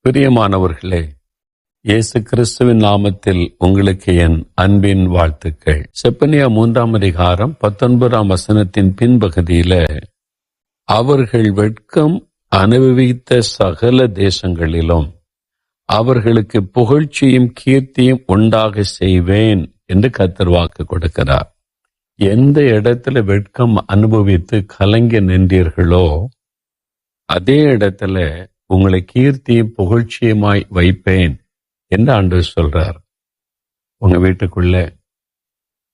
பிரியமானவர்களே, இயேசு கிறிஸ்துவின் நாமத்தில் உங்களுக்கு என் அன்பின் வாழ்த்துக்கள். செப்பனியா 3ஆம் அதிகாரம் 19ஆம் வசனத்தின் பின்பகுதியில, அவர்கள் வெட்கம் அனுபவித்த சகல தேசங்களிலும் அவர்களுக்கு புகழ்ச்சியும் கீர்த்தியும் உண்டாக செய்வேன் என்று கர்த்தர் வாக்கு கொடுக்கிறார். எந்த இடத்துல வெட்கம் அனுபவித்து கலங்கி நின்றீர்களோ அதே இடத்துல உங்களை கீர்த்தியும் புகழ்ச்சியுமாய் வைப்பேன் என்று ஆண்டவர் சொல்றார். உங்க வீட்டுக்குள்ள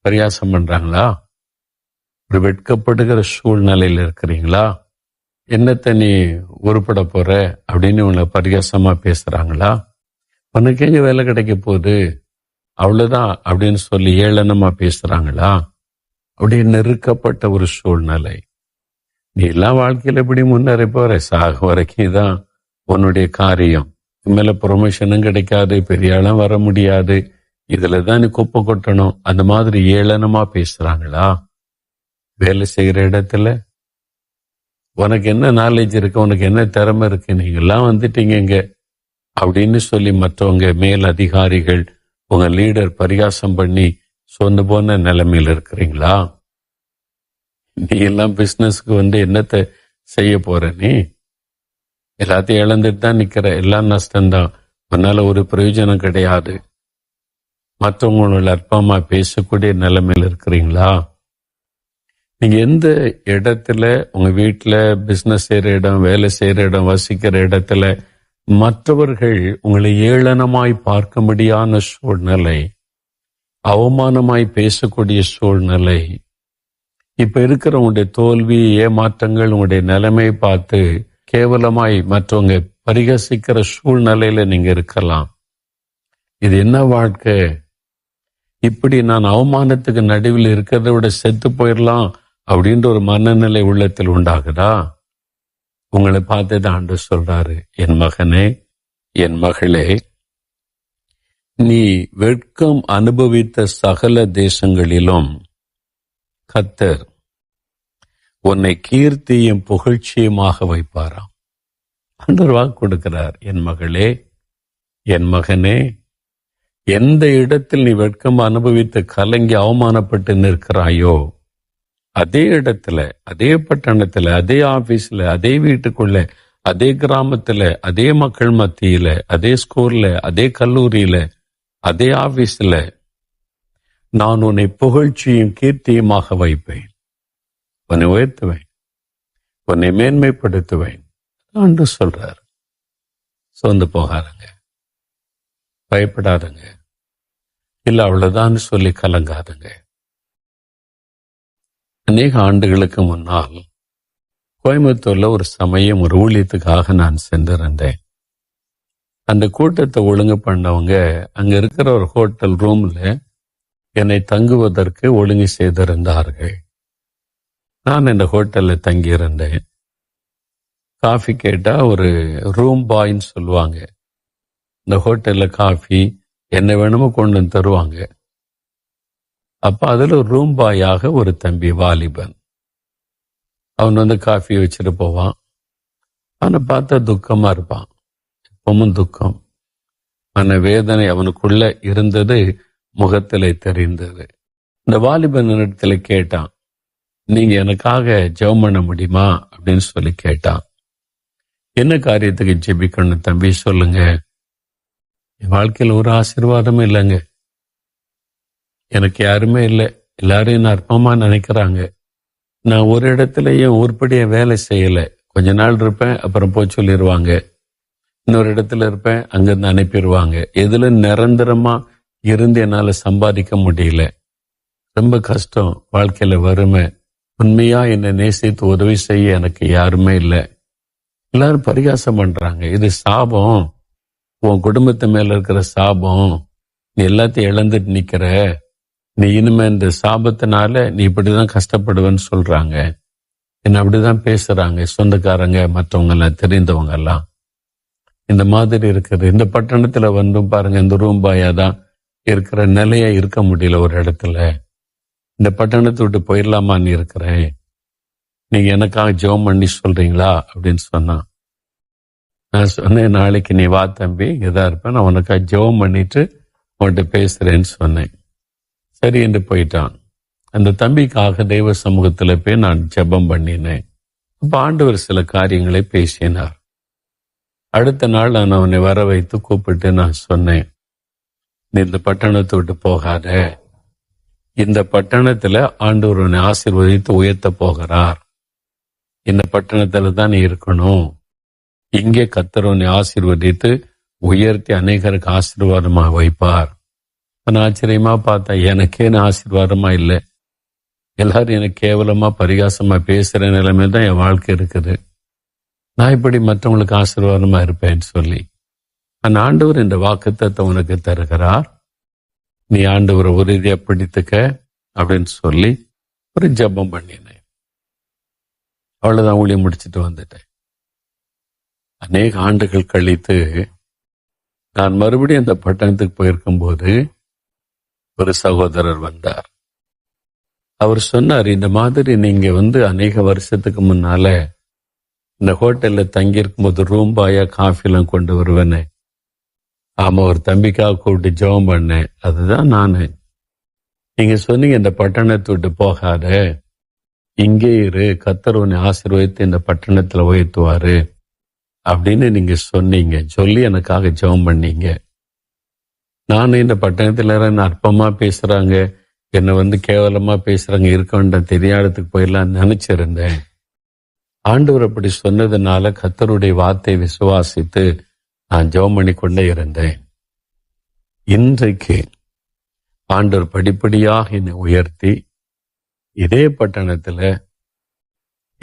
பரியாசம் பண்றாங்களா? ஒரு வெட்கப்படுகிற சூழ்நிலையில் இருக்கிறீங்களா? என்னத்த நீ உருப்பட போற அப்படின்னு உங்களை பரியாசமா பேசுறாங்களா? உனக்கு எங்க வேலை கிடைக்க போகுது, அவ்வளவுதான் அப்படின்னு சொல்லி ஏளனமா பேசுறாங்களா? அப்படியே நெருக்கப்பட்ட ஒரு சூழ்நிலை. நீ எல்லாம் வாழ்க்கையில எப்படி முன்னேற போற? சாக வரைக்கும் தான் உன்னுடைய காரியம். மேல ப்ரொமோஷனும் கிடைக்காது, பெரிய ஆளும் வர முடியாது, இதுலதான் நீ குப்பை கொட்டணும், அந்த மாதிரி ஏளனமா பேசுறாங்களா? வேலை செய்யற இடத்துல உனக்கு என்ன நாலேஜ் இருக்கு, உனக்கு என்ன திறமை இருக்கு, நீங்க எல்லாம் வந்துட்டீங்க இங்க அப்படின்னு சொல்லி மற்றவங்க மேல் அதிகாரிகள் உங்க லீடர் பரிகாசம் பண்ணி சொன்ன போன நிலைமையில இருக்கிறீங்களா? நீ எல்லாம் பிசினஸ்க்கு என்னத்தை செய்ய போற? நீ எல்லாத்தையும் இழந்துட்டு தான் நிக்கிற, எல்லாம் நஷ்டம்தான், உன்னால ஒரு பிரயோஜனம் கிடையாது. மற்றவங்களோட அற்பமா பேசக்கூடிய நிலைமையில இருக்கிறீங்களா? நீங்க எந்த இடத்துல, உங்க வீட்டுல, பிசினஸ் செய்யற இடம், வேலை செய்யற இடம், வசிக்கிற இடத்துல மற்றவர்கள் உங்களை ஏளனமாய் பார்க்கும்படியான சூழ்நிலை, அவமானமாய் பேசக்கூடிய சூழ்நிலை, இப்ப இருக்கிற உங்களுடைய தோல்வி, ஏமாற்றங்கள், உங்களுடைய நிலைமையை பார்த்து கேவலமாய் மற்றவங்க பரிகசிக்கிற சூழ்நிலையில நீங்க இருக்கலாம். இது என்ன வாழ்க்கை? இப்படி நான் அவமானத்துக்கு நடுவில் இருக்கிறத விட செத்து போயிடலாம் அப்படின்ற ஒரு மனநிலை உள்ளத்தில் உண்டாகுதா? உங்களை பார்த்து ஆண்டவர் சொல்றாரு, என் மகனே, என் மகளே, நீ வெட்கம் அனுபவித்த சகல தேசங்களிலும் கர்த்தர் உன்னை கீர்த்தியும் புகழ்ச்சியுமாக வைப்பாராம். ஆண்டவர் வாக்கு கொடுக்கிறார். என் மகளே, என் மகனே, எந்த இடத்தில் நீ வெட்கம் அனுபவித்து கலங்கி அவமானப்பட்டு நிற்கிறாயோ அதே இடத்துல, அதே பட்டணத்துல, அதே ஆபீஸ்ல, அதே வீட்டுக்குள்ள, அதே கிராமத்துல, அதே மக்கள் மத்தியில, அதே ஸ்கூல்ல, அதே கல்லூரியில, அதே ஆபீஸ்ல நான் உன்னை புகழ்ச்சியும் கீர்த்தியுமாக வைப்பேன். உன்னை உயர்த்துவேன், உன்னை மேன்மைப்படுத்துவேன் என்று சொல்றார். சோர்ந்து போகாதுங்க, பயப்படாதுங்க, இல்ல அவ்வளவுதான் சொல்லி கலங்காதுங்க. அநேக ஆண்டுகளுக்கு முன்னால் கோயம்புத்தூர்ல ஒரு சமயம் ஒரு ஊழியத்துக்காக நான் சென்றிருந்தேன். அந்த கூட்டத்தை ஒழுங்கு பண்ணவங்க அங்க இருக்கிற ஒரு ஹோட்டல் ரூம்ல என்னை தங்குவதற்கு ஒழுங்கு செய்திருந்தார்கள். நான் இந்த ஹோட்டல்ல தங்கியிருந்தேன். காஃபி கேட்டா ஒரு ரூம் பாய்ன்னு சொல்லுவாங்க. இந்த ஹோட்டல்ல காஃபி என்ன வேணுமோ கொண்டு வந்து தருவாங்க. அப்ப அதுல ஒரு ரூம் பாயாக ஒரு தம்பி, வாலிபன், அவன் காஃபி வச்சுட்டு போவான். அவனை பார்த்தா துக்கமா இருப்பான், எப்பவும் துக்கம், மன வேதனை அவனுக்குள்ள இருந்தது, முகத்திலே தெரிந்தது. இந்த வாலிபன் இடத்துல கேட்டான், நீங்க எனக்காக ஜெபம் பண்ண முடியுமா அப்படின்னு சொல்லி கேட்டான். என்ன காரியத்துக்கு ஜெபிக்கணும் தம்பி, சொல்லுங்க. என் வாழ்க்கையில் ஒரு ஆசீர்வாதமும் இல்லைங்க, எனக்கு யாருமே இல்லை, எல்லாரும் என்ன அற்பமா நினைக்கிறாங்க, நான் ஒரு இடத்துலயும் உருப்படியா வேலை செய்யல, கொஞ்ச நாள் இருப்பேன் அப்புறம் போய் சொல்லிடுவாங்க, இன்னொரு இடத்துல இருப்பேன் அங்கிருந்து அனுப்பிடுவாங்க, எதுல நிரந்தரமா இருந்து என்னால சம்பாதிக்க முடியல, ரொம்ப கஷ்டம், வாழ்க்கையில வறுமை, உண்மையா என்னை நேசித்து உதவி செய்ய எனக்கு யாருமே இல்லை. எல்லாரும் பரிகாசம் பண்றாங்க, இது சாபம், உன் குடும்பத்து மேல இருக்கிற சாபம், நீ எல்லாத்தையும் இழந்துட்டு நிக்கிற, நீ இனிமே இந்த சாபத்தினால நீ இப்படிதான் கஷ்டப்படுவேன்னு சொல்றாங்க. என்ன அப்படிதான் பேசுறாங்க சொந்தக்காரங்க, மற்றவங்க எல்லாம், தெரிந்தவங்க எல்லாம். இந்த மாதிரி இருக்குது. இந்த பட்டணத்துல பாருங்க, இந்த ரூம்பாயாதான் இருக்கிற நிலையா இருக்க முடியல ஒரு இடத்துல. இந்த பட்டணத்தை விட்டு போயிடலாமான்னு இருக்கிறேன், நீங்க எனக்காக ஜெபம் பண்ணி சொல்றீங்களா அப்படின்னு சொன்னான். நான் சொன்னேன், நாளைக்கு நீ வா தம்பி, இங்கதான் இருப்பேன், நான் உனக்காக ஜெபம் பண்ணிட்டு உன்கிட்ட பேசுறேன்னு சொன்னேன். சரி என்று போயிட்டான். அந்த தம்பிக்காக தெய்வ சமூகத்துல போய் நான் ஜெபம் பண்ணினேன். அப்ப ஆண்டவர் சில காரியங்களை பேசினார். அடுத்த நாள் நான் அவனை வர வைத்து கூப்பிட்டு நான் சொன்னேன், நீ இந்த பட்டணத்தை விட்டு போகாத, இந்த பட்டணத்துல ஆண்டவர் உன்னை ஆசீர்வதித்து உயர்த்த போகிறார், இந்த பட்டணத்துல தான் நீ இருக்கணும், இங்கே கர்த்தர் உன்னை ஆசீர்வதித்து உயர்த்தி அநேகருக்கு ஆசீர்வாதமா வைப்பார். நான் ஆச்சரியமா பார்த்தேன், எனக்கே ஆசீர்வாதமா இல்லை, எல்லாரும் எனக்கு கேவலமா பரிகாசமா பேசுற நிலைமை தான் என் வாழ்க்கை இருக்குது, நான் இப்படி மற்றவங்களுக்கு ஆசீர்வாதமா இருப்பேன்னு சொல்லி, அந்த ஆண்டவர் இந்த வாக்குத்தத்தத்தை உனக்கு தருகிறார், நீ ஆண்டவரை உறுதியா பிடித்துக்க அப்படின்னு சொல்லி ஒரு ஜெபம் பண்ணினேன். அவ்வளவுதான், ஊழியம் முடிச்சுட்டு வந்துட்டேன். அநேக ஆண்டுகள் கழித்து நான் மறுபடியும் அந்த பட்டணத்துக்கு போயிருக்கும் போது ஒரு சகோதரர் வந்தார். அவர் சொன்னார், இந்த மாதிரி நீங்க அநேக வருஷத்துக்கு முன்னால இந்த ஹோட்டல்ல தங்கியிருக்கும் போது ரூம் பாயா காஃபி எல்லாம் கொண்டு வருவேனே, ஆமா, ஒரு தம்பிக்காக கூப்பிட்டு ஜெபம் பண்ணேன், அதுதான் நானு. நீங்க சொன்னீங்க இந்த பட்டணத்தை விட்டு போகாத, இங்கே இரு, கர்த்தர் உன்னை ஆசீர்வதித்து இந்த பட்டணத்துல உயர்த்துவாரு அப்படின்னு நீங்க சொன்னீங்க, சொல்லி எனக்காக ஜெபம் பண்ணீங்க. நானும் இந்த பட்டணத்துல அற்பமா பேசுறாங்க, என்னை கேவலமா பேசுறாங்க, இருக்க வேண்டாம், தெரியாததுக்கு போயிடலாம் நினைச்சிருந்தேன். ஆண்டவர் அப்படி சொன்னதுனால கர்த்தருடைய வார்த்தையை விசுவாசித்து நான் ஜெபம் பண்ணி கொண்டே இருந்தேன். இன்றைக்கு ஆண்டவர் படிப்படியாக என்னை உயர்த்தி இதே பட்டணத்துல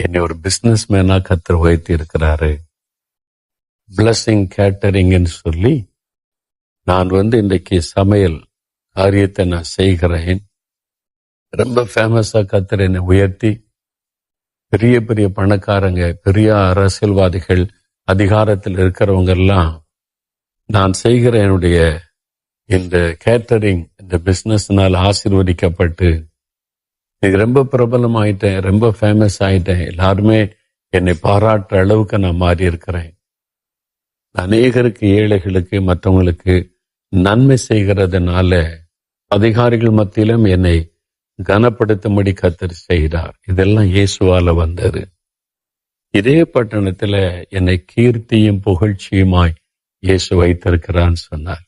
என்னை ஒரு பிசினஸ் மேனா கர்த்தர் உயர்த்தி இருக்கிறாரு. பிளஸிங் கேட்டரிங்னு சொல்லி நான் இன்றைக்கு சமையல் காரியத்தை நான் செய்கிறேன். ரொம்ப ஃபேமஸா கர்த்தர் என்னை உயர்த்தி பெரிய பெரிய பணக்காரங்க, பெரிய அரசியல்வாதிகள், அதிகாரத்தில் இருக்கிறவங்க எல்லாம் நான் செய்கிற என்னுடைய இந்த கேட்டரிங் இந்த பிசினஸ்னால் ஆசீர்வதிக்கப்பட்டு இது ரொம்ப பிரபலம் ஆயிட்டேன், ரொம்ப ஃபேமஸ் ஆயிட்டேன். எல்லாருமே என்னை பாராட்டுற அளவுக்கு நான் மாறி இருக்கிறேன். அநேகருக்கு, ஏழைகளுக்கு, மற்றவங்களுக்கு நன்மை செய்கிறதுனால அதிகாரிகள் மத்தியிலும் என்னை கனப்படுத்தும்படி கர்த்தர் செய்தார். இதெல்லாம் இயேசுவால வந்தது. இதே பட்டணத்துல என்னை கீர்த்தியும் புகழ்ச்சியுமாய் இயேசு வைத்திருக்கிறான்னு சொன்னார்.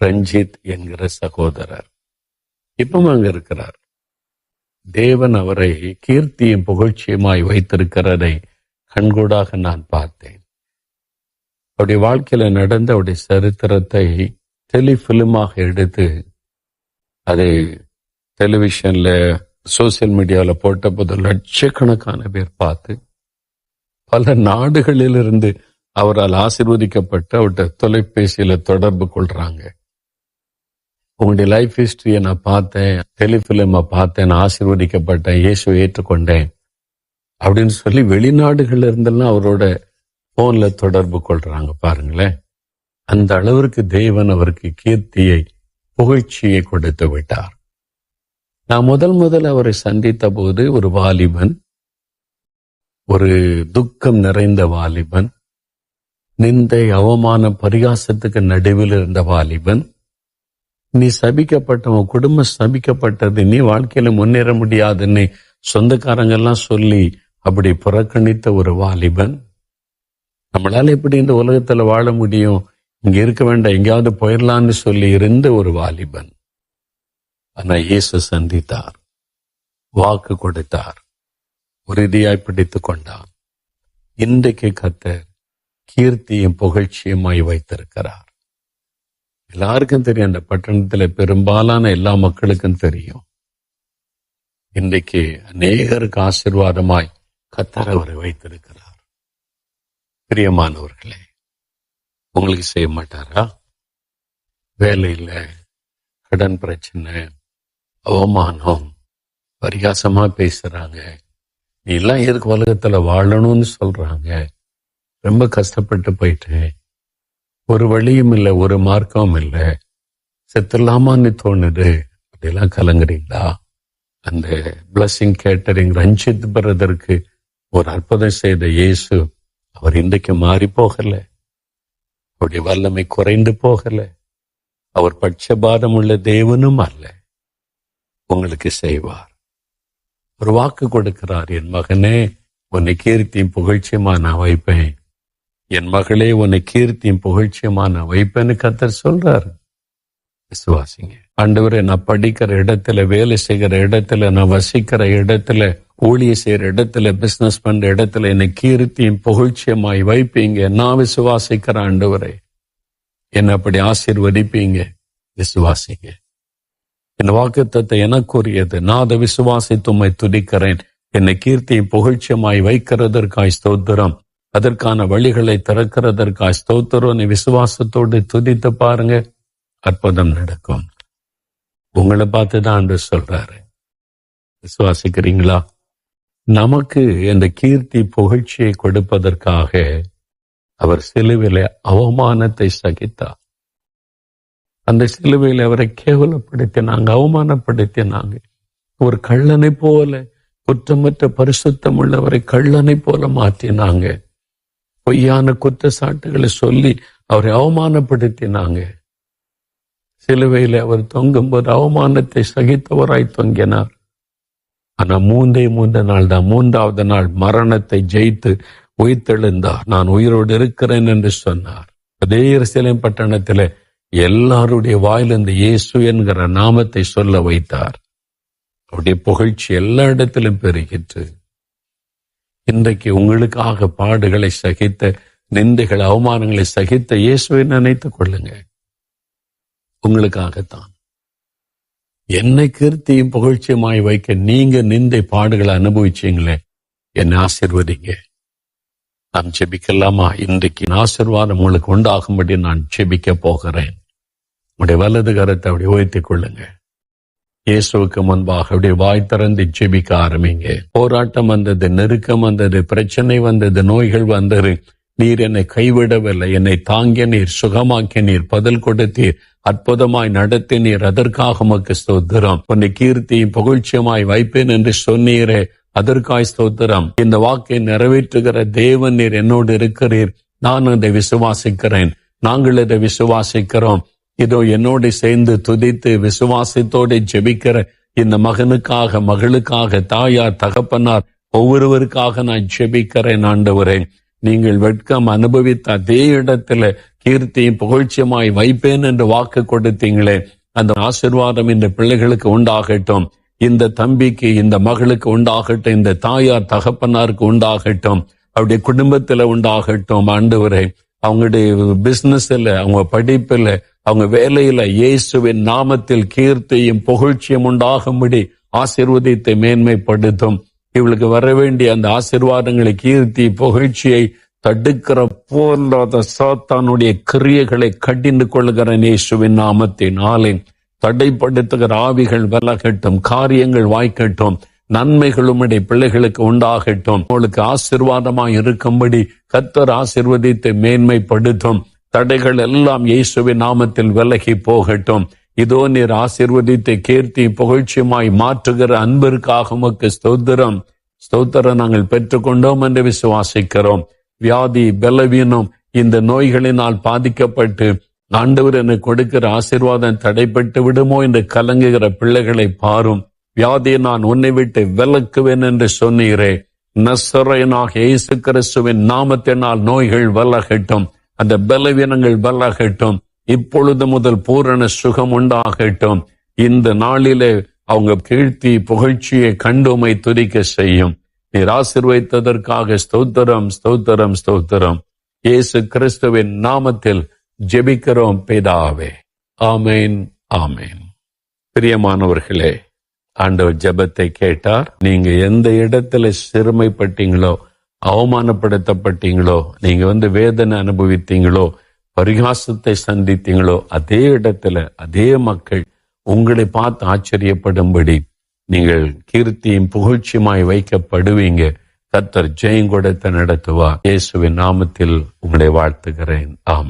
ரஞ்சித் என்கிற சகோதரர் இப்பவும் அங்க இருக்கிறார். தேவன் அவரை கீர்த்தியும் புகழ்ச்சியுமாய் வைத்திருக்கிறதை கண்கூடாக நான் பார்த்தேன். அவருடைய வாழ்க்கையில நடந்த அவருடைய சரித்திரத்தை டெலிஃபிலிமாக எடுத்து அதை டெலிவிஷன்ல சோசியல் மீடியால போட்ட போது லட்சக்கணக்கான பேர் பார்த்து பல நாடுகளிலிருந்து அவரால் ஆசீர்வதிக்கப்பட்டு அவர்கிட்ட தொலைபேசியில தொடர்பு கொள்றாங்க. உங்களுடைய லைஃப் ஹிஸ்டரியை நான் பார்த்தேன், டெலிஃபிலிமை பார்த்தேன், நான் ஆசீர்வதிக்கப்பட்டேன், இயேசுவை ஏற்றுக்கொண்டேன் அப்படின்னு சொல்லி வெளிநாடுகள்ல இருந்தெல்லாம் அவரோட போன்ல தொடர்பு கொள்றாங்க. பாருங்களேன், அந்த அளவிற்கு தேவன் அவருக்கு கீர்த்தியை புகழ்ச்சியை கொடுத்து விட்டார். நான் முதல் அவரை சந்தித்த போது ஒரு வாலிபன், ஒரு துக்கம் நிறைந்த வாலிபன், நிந்தை அவமான பரிகாசத்துக்கு நடுவில் இருந்த வாலிபன். நீ சபிக்கப்பட்டவன், குடும்பம் சபிக்கப்பட்டது, நீ வாழ்க்கையில முன்னேற முடியாதுன்னு சொந்தக்காரங்கெல்லாம் சொல்லி அப்படி புறக்கணித்த ஒரு வாலிபன். நம்மளால எப்படி இந்த உலகத்துல வாழ முடியும், இங்க இருக்க வேண்டாம், எங்கேயாவது போயிடலான்னு சொல்லி இருந்த ஒரு வாலிபன். ஆனா இயேசு சந்தித்தார், வாக்கு கொடுத்தார், உறுதியாய் பிடித்து கொண்டான். இன்றைக்கு கர்த்தர் கீர்த்தியும் புகழ்ச்சியுமாய் வைத்திருக்கிறார். எல்லாருக்கும் தெரியும், அந்த பட்டணத்துல பெரும்பாலான எல்லா மக்களுக்கும் தெரியும். இன்றைக்கு அநேகருக்கு ஆசீர்வாதமாய் கர்த்தர் அவரை வைத்திருக்கிறார். பிரியமானவர்களே, உங்களுக்கு செய்ய மாட்டாரா? வேலையில கடன் பிரச்சனை, அவமானம், பரிகாசமா பேசுறாங்க, நீ எல்லாம் எதுக்கு உலகத்துல வாழணும்னு சொல்றாங்க, ரொம்ப கஷ்டப்பட்டு போயிட்டேன், ஒரு வழியும் இல்லை, ஒரு மார்க்கமும் இல்லை, செத்துலாமான்னு தோணுது, அப்படிலாம் கலங்குறீங்களா? அந்த பிளஸிங் கேட்டரிங் ரஞ்சித் பிரதருக்கு ஒரு அற்புதம் செய்த இயேசு அவர் இன்றைக்கு மாறி போகல. அவருடைய வல்லமை குறைந்து போகல. அவர் பட்சபாதம் உள்ள தேவனும் அல்ல. உங்களுக்கு செய்வார். ஒரு வாக்கு கொடுக்கிறார். என் மகனே, உன்னை கீர்த்தியும் புகழ்ச்சியுமா நான் வைப்பேன். என் மகளே, உன்னை கீர்த்தியும் புகழ்ச்சியுமா நான் வைப்பேன்னு கர்த்தர் சொல்றாரு. விசுவாசிங்க. ஆண்டவரே, நான் படிக்கிற இடத்துல, வேலை செய்கிற இடத்துல, நான் வசிக்கிற இடத்துல, ஊழிய செய்யற இடத்துல, பிசினஸ் பண்ற இடத்துல என்னை கீர்த்தியும் புகழ்ச்சியமாய் வைப்பீங்க. நான் விசுவாசிக்கிற ஆண்டவரே, என்னை அப்படி ஆசீர்வதிப்பீங்க. விசுவாசிங்க. என் வாக்குத்தத்தத்தை எனக்குரியது. நான் அதை விசுவாசித்து உம்மை துதிக்கிறேன். என்னை கீர்த்தியும் புகழ்ச்சியமாய் வைக்கிறதற்காய் ஸ்தோத்திரம். அதற்கான வழிகளை திறக்கிறதற்காய் ஸ்தோத்திரம். நீ விசுவாசத்தோடு துதித்து பாருங்க, அற்புதம் நடக்கும். உங்களை பார்த்துதான் ஆண்டு சொல்றாரு. விசுவாசிக்கிறீங்களா? நமக்கு இந்த கீர்த்தி புகழ்ச்சியை கொடுப்பதற்காக அவர் சிலுவையிலே அவமானத்தை சகித்தார். அந்த சிலுவையில் அவரை கேவலப்படுத்தினாங்க, அவமானப்படுத்தினாங்க. ஒரு கள்ளனை போல, குற்றமற்ற பரிசுத்தம் உள்ளவரை கள்ளனை போல மாற்றினாங்க. பொய்யான குற்றச்சாட்டுகளை சொல்லி அவரை அவமானப்படுத்தினாங்க. சிலுவையில் அவர் தொங்கும்போது அவமானத்தை சகித்தவராய் தொங்கினார். ஆனா மூன்றாவது நாள் மரணத்தை ஜெயித்து உயிர்த்தெழுந்தார். நான் உயிரோடு இருக்கிறேன் என்று சொன்னார். அதே எருசலேம் பட்டணத்திலே எல்லாருடைய வாயிலிருந்து இயேசு என்கிற நாமத்தை சொல்ல வைத்தார். அவருடைய புகழ்ச்சி எல்லா இடத்திலும் பெருகிற்று. இன்றைக்கு உங்களுக்காக பாடுகளை சகித்த, நிந்தைகள், அவமானங்களை சகித்த இயேசுவை நினைத்துக் கொள்ளுங்க. உங்களுக்காகத்தான். என்னை கீர்த்தியும் புகழ்ச்சியுமாய் வைக்க நீங்க நிந்தை பாடுகளை அனுபவிச்சீங்களே, என்னை ஆசீர்வதிங்க. நாம் ஜெபிக்கலாமா? இன்றைக்கு ஆசீர்வாதம் உங்களுக்கு உண்டாகும்படி நான் ஜெபிக்க போகிறேன். உடைய வலது கரத்தை அப்படி உயர்த்திக் கொள்ளுங்க. இயேசுவுக்கு முன்பாக அப்படியே வாய் திறந்து ஜெபிக்க ஆரம்பிங்க. போராட்டம் வந்தது, நெருக்கம் வந்தது, பிரச்சனை வந்தது, நோய்கள் வந்தது. நீர் என்னை கைவிடவில்லை. என்னை தாங்கிய நீர், சுகமாக்கிய நீர், பதில் கொடுத்தீர், அற்புதமாய் நடத்தினீர். அதற்காக உமக்கு ஸ்தோத்திரம். உன்னை கீர்த்தியும் புகழ்ச்சியுமாய் வைப்பேன் என்று சொன்னீரே, அதற்காய் ஸ்தோத்திரம். இந்த வாக்கை நிறைவேற்றுகிற தேவன் நீர் என்னோடு இருக்கிறீர். நான் அதை விசுவாசிக்கிறேன். நாங்கள் அதை விசுவாசிக்கிறோம். இதோ என்னோடு சேர்ந்து துதித்து விசுவாசத்தோடு ஜெபிக்கிற இந்த மகனுக்காக, மகளுக்காக, தாயார், தகப்பனார் ஒவ்வொருவருக்காக நான் ஜெபிக்கிறேன். ஆண்டவரே, நீங்கள் வெட்கம் அனுபவித்த அதே இடத்துல கீர்த்தியும் புகழ்ச்சியுமாய் வைப்பேன் என்று வாக்கு கொடுத்தீங்களே, அந்த ஆசீர்வாதம் இந்த பிள்ளைகளுக்கு உண்டாகட்டும். இந்த தம்பிக்கு, இந்த மகளுக்கு உண்டாகட்டும். இந்த தாயார் தகப்பனாருக்கு உண்டாகட்டும். அவருடைய குடும்பத்துல உண்டாகட்டும். ஆண்டவரே, அவங்களுடைய பிசினஸ்ல, அவங்க படிப்புல, அவங்க வேலையில இயேசுவின் நாமத்தில் கீர்த்தியும் புகழ்ச்சியும் உண்டாகும்படி ஆசீர்வதித்தை மேன்மைப்படுத்தும். இவளுக்கு வர வேண்டிய அந்த ஆசீர்வாதங்களை, கீர்த்தி புகழ்ச்சியை தடுக்கிற போராத சாத்தானுடைய கிரியைகளை கடிந்து கொள்கிற இயேசுவின் நாமத்தினாலே தடைப்படுத்துகிற ஆவிகள் விலகட்டும், காரியங்கள் வாய்க்கட்டும், நன்மைகளும் பிள்ளைகளுக்கு உண்டாகட்டும். உங்களுக்கு ஆசீர்வாதமாய் இருக்கும்படி கர்த்தர் ஆசீர்வதித்து மேன்மைப்படுத்தும். தடைகள் எல்லாம் இயேசுவின் நாமத்தில் விலகி போகட்டும். இதோ நீர் ஆசீர்வதித்து கீர்த்தி புகழ்ச்சியுமாய் மாற்றுகிற அன்பிற்காக உமக்கு ஸ்தோத்திரம். ஸ்தோத்திரம் நாங்கள் பெற்றுக்கொண்டோம் என்று விசுவாசிக்கிறோம். வியாதி, பலவீனம், இந்த நோய்களினால் பாதிக்கப்பட்டு ஆண்டவர் எனக்கு கொடுக்கிற ஆசீர்வாதம் தடைப்பட்டு விடுமோ என்று கலங்குகிற பிள்ளைகளை பாரும். வியாதியை நான் உன்னை விட்டு விலக்குவேன் என்று சொன்னீரே. நசரேயனாகிய இயேசு கிறிஸ்துவின் நாமத்தினால் நோய்கள் விலகட்டும், அந்த பலவீனங்கள் விலகட்டும். இப்பொழுது முதல் பூரண சுகம் உண்டாகட்டும். இந்த நாளிலே அவங்க கீர்த்தி புகழ்ச்சியை கண்டுமை துதிக்க செய்யும். நீர் ஆசீர்வதித்ததற்காக ஸ்தோத்திரம், ஸ்தோத்திரம், ஸ்தோத்திரம். இயேசு கிறிஸ்துவின் நாமத்தில் ஜெபிக்கிறோம் பிதாவே. ஆமேன், ஆமேன். பிரியமானவர்களே, ஆண்டவர் ஜெபத்தை கேட்டார். நீங்க எந்த இடத்துல சிறுமைப்பட்டீங்களோ, அவமானப்படுத்தப்பட்டீங்களோ, நீங்க வேதனை அனுபவித்தீங்களோ, பரிகாசத்தை சந்தித்தீங்களோ, அதே இடத்துல அதே மக்கள் உங்களை பார்த்து ஆச்சரியப்படும்படி நீங்கள் கீர்த்தியும் புகழ்ச்சியுமாய் வைக்கப்படுவீங்க. கர்த்தர் ஜெயம் கொடுத்து நடத்துவார். இயேசுவின் நாமத்தில் உங்களை வாழ்த்துகிறேன். ஆமென்.